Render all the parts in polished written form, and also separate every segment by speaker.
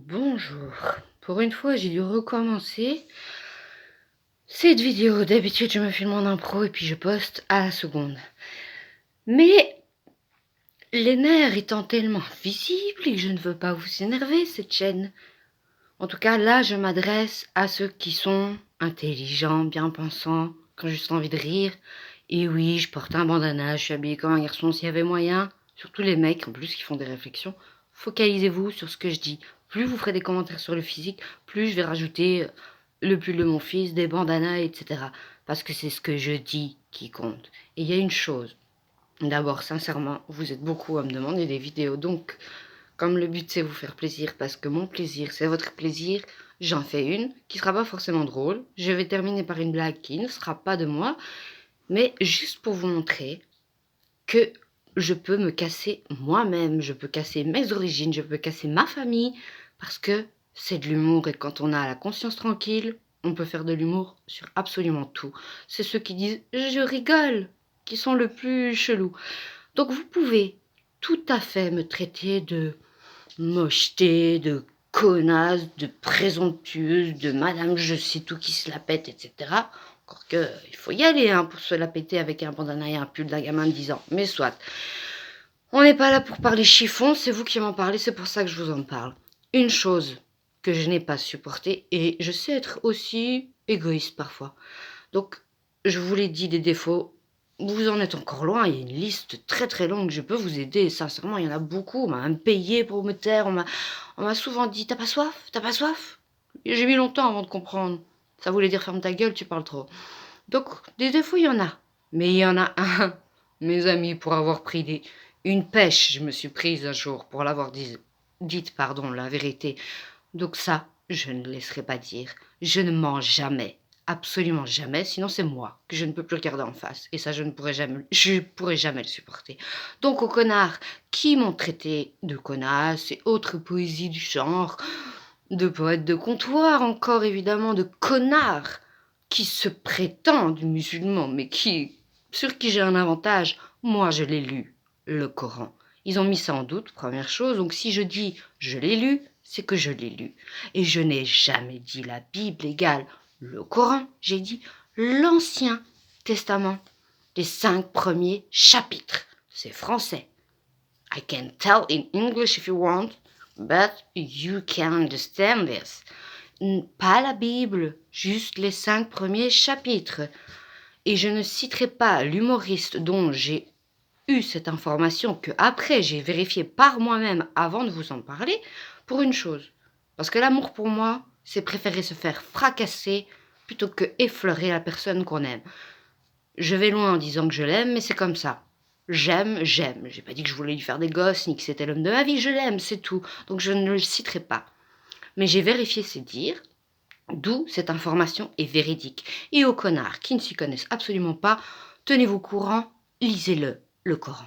Speaker 1: Bonjour. Pour une fois, j'ai dû recommencer cette vidéo. D'habitude, je me filme en impro et puis je poste à la seconde. Mais les nerfs étant tellement visibles et que je ne veux pas vous énerver, cette chaîne. En tout cas, là, je m'adresse à ceux qui sont intelligents, bien pensants, qui ont juste envie de rire. Et oui, je porte un bandana, je suis habillée comme un garçon s'il y avait moyen. Surtout les mecs, en plus, qui font des réflexions. Focalisez-vous sur ce que je dis. Plus vous ferez des commentaires sur le physique, plus je vais rajouter le pull de mon fils, des bandanas, etc. Parce que c'est ce que je dis qui compte. Et il y a une chose. D'abord, sincèrement, vous êtes beaucoup à me demander des vidéos, donc comme le but c'est vous faire plaisir, parce que mon plaisir c'est votre plaisir, j'en fais une qui sera pas forcément drôle. Je vais terminer par une blague qui ne sera pas de moi, mais juste pour vous montrer que je peux me casser moi-même, je peux casser mes origines, je peux casser ma famille, parce que c'est de l'humour et quand on a la conscience tranquille, on peut faire de l'humour sur absolument tout. C'est ceux qui disent je rigole qui sont le plus chelous. Donc vous pouvez tout à fait me traiter de mocheté, de connasse, de présomptueuse, de madame je sais tout qui se la pète, etc. Encore que, il faut y aller pour se la péter avec un bandana et un pull d'un gamin de 10 ans. Mais soit. On n'est pas là pour parler chiffon, c'est vous qui m'en parlez, c'est pour ça que je vous en parle. Une chose que je n'ai pas supportée, et je sais être aussi égoïste parfois. Donc, je vous l'ai dit, des défauts, vous en êtes encore loin, il y a une liste très très longue, je peux vous aider, sincèrement, il y en a beaucoup, on m'a même payé pour me taire, on m'a souvent dit, t'as pas soif? T'as pas soif? Et j'ai mis longtemps avant de comprendre. Ça voulait dire ferme ta gueule, tu parles trop. Donc, des défauts, il y en a. Mais il y en a un, mes amis, pour avoir pris une pêche, je me suis prise un jour pour l'avoir dite, la vérité. Donc ça, je ne laisserai pas dire. Je ne mens jamais. Absolument jamais, sinon c'est moi que je ne peux plus regarder en face. Et ça, je pourrai jamais le supporter. Donc aux connards qui m'ont traité de connasse et autres poésies du genre, de poètes de comptoir encore évidemment, de connards qui se prétendent musulmans, mais sur qui j'ai un avantage, moi je l'ai lu, le Coran. Ils ont mis ça en doute, première chose, donc si je dis je l'ai lu, c'est que je l'ai lu. Et je n'ai jamais dit la Bible égale le Coran, j'ai dit l'Ancien Testament, les 5 premiers chapitres. C'est français. I can tell in English if you want, but you can understand this. Pas la Bible, juste les 5 premiers chapitres. Et je ne citerai pas l'humoriste dont j'ai eu cette information que après j'ai vérifié par moi-même avant de vous en parler pour une chose. Parce que l'amour pour moi, c'est préférer se faire fracasser plutôt que effleurer la personne qu'on aime. Je vais loin en disant que je l'aime, mais c'est comme ça. J'aime. J'ai pas dit que je voulais lui faire des gosses, ni que c'était l'homme de ma vie, je l'aime, c'est tout. Donc je ne le citerai pas. Mais j'ai vérifié ses dires, d'où cette information est véridique. Et aux connards qui ne s'y connaissent absolument pas, tenez-vous courant, lisez-le, le Coran.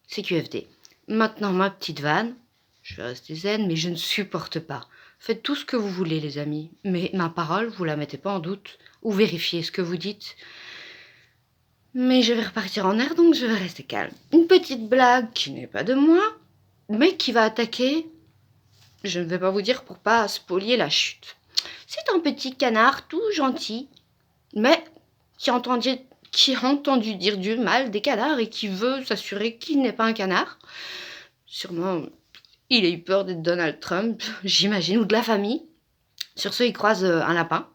Speaker 1: CQFD. Maintenant, ma petite vanne, je vais rester zen, mais je ne supporte pas. Faites tout ce que vous voulez, les amis, mais ma parole, vous la mettez pas en doute, ou vérifiez ce que vous dites. Mais je vais repartir en air, donc je vais rester calme. Une petite blague qui n'est pas de moi, mais qui va attaquer, je ne vais pas vous dire pour pas spolier la chute. C'est un petit canard tout gentil, mais qui a entendu dire du mal des canards et qui veut s'assurer qu'il n'est pas un canard. Sûrement, il a eu peur d'être Donald Trump, j'imagine, ou de la famille. Sur ce, il croise un lapin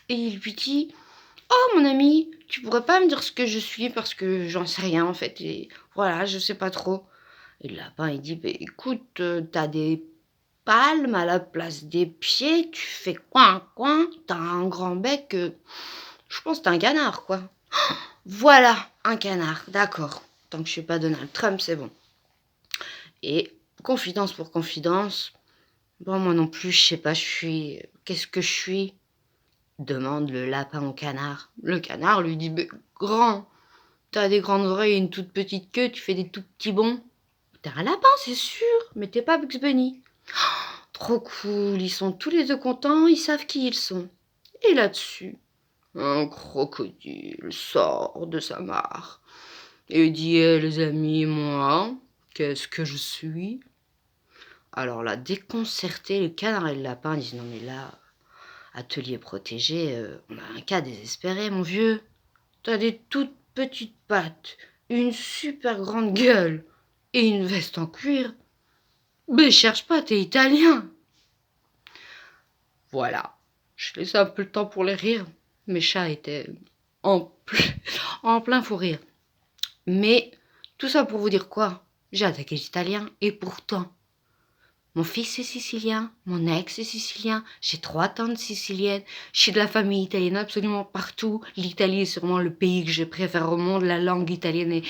Speaker 1: et il lui dit « Oh, mon ami, tu pourrais pas me dire ce que je suis parce que j'en sais rien, en fait. Et voilà, je sais pas trop. » Et le lapin, il dit bah, « Écoute, t'as des palmes à la place des pieds, tu fais coin, t'as un grand bec, je pense que t'es un canard, quoi. » Voilà, un canard, d'accord. Tant que je suis pas Donald Trump, c'est bon. Et confidence pour confidence, bon, moi non plus, je sais pas, qu'est-ce que je suis? Demande le lapin au canard. Le canard lui dit grand, t'as des grandes oreilles et une toute petite queue, tu fais des tout petits bonds. T'es un lapin, c'est sûr, mais t'es pas Bugs Bunny. Trop cool, ils sont tous les deux contents, ils savent qui ils sont. Et là-dessus, un crocodile sort de sa mare et dit les amis, moi, qu'est-ce que je suis? Alors là, déconcerté, le canard et le lapin disent: «Non mais là, atelier protégé, on a un cas désespéré mon vieux. T'as des toutes petites pattes, une super grande gueule et une veste en cuir. Mais cherche pas, t'es italien!» Voilà, je laissais un peu le temps pour les rires. Mes chats étaient en, en plein fou rire. Mais tout ça pour vous dire quoi? J'ai attaqué les Italiens et pourtant, mon fils est sicilien, mon ex est sicilien, j'ai 3 tantes siciliennes, je suis de la famille italienne absolument partout. L'Italie est sûrement le pays que je préfère au monde, la langue italienne est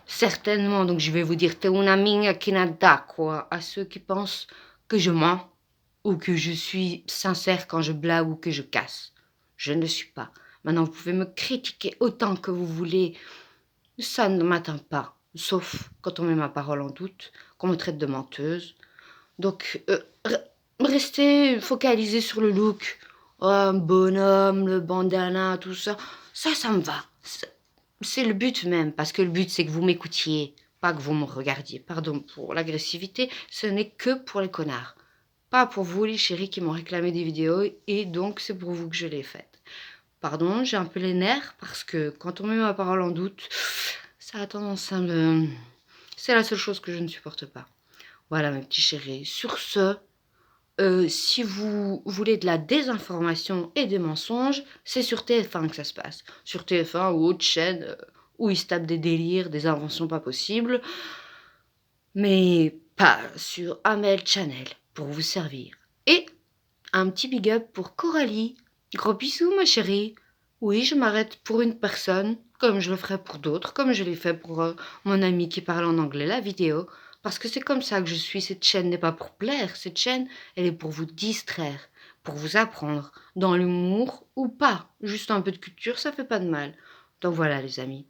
Speaker 1: certainement, donc je vais vous dire, t'es una migna che nada, quoi, à ceux qui pensent que je mens ou que je suis sincère quand je blague ou que je casse. Je ne le suis pas. Maintenant, vous pouvez me critiquer autant que vous voulez, ça ne m'atteint pas, sauf quand on met ma parole en doute, qu'on me traite de menteuse. Donc, restez focalisés sur le look. Oh, un bonhomme, le bandana, tout ça, ça me va. C'est le but même, parce que le but, c'est que vous m'écoutiez, pas que vous me regardiez. Pardon pour l'agressivité, ce n'est que pour les connards. Pas pour vous, les chéris, qui m'ont réclamé des vidéos, et donc c'est pour vous que je l'ai faite. Pardon, j'ai un peu les nerfs, parce que quand on met ma parole en doute, ça a tendance à me... C'est la seule chose que je ne supporte pas. Voilà, mes petits chéris. Sur ce, si vous voulez de la désinformation et des mensonges, c'est sur TF1 que ça se passe. Sur TF1 ou autre chaîne où ils se tapent des délires, des inventions pas possibles. Mais pas sur Amel Channel pour vous servir. Et un petit big up pour Coralie. Gros bisous, ma chérie. Oui, je m'arrête pour une personne, comme je le ferai pour d'autres, comme je l'ai fait pour mon ami qui parle en anglais la vidéo. Parce que c'est comme ça que je suis. Cette chaîne n'est pas pour plaire. Cette chaîne, elle est pour vous distraire, pour vous apprendre, dans l'humour ou pas. Juste un peu de culture, ça fait pas de mal. Donc voilà, les amis.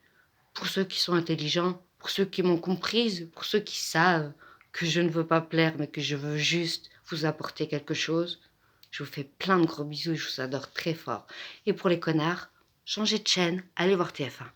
Speaker 1: Pour ceux qui sont intelligents, pour ceux qui m'ont comprise, pour ceux qui savent que je ne veux pas plaire, mais que je veux juste vous apporter quelque chose, je vous fais plein de gros bisous et je vous adore très fort. Et pour les connards, changez de chaîne, allez voir TF1.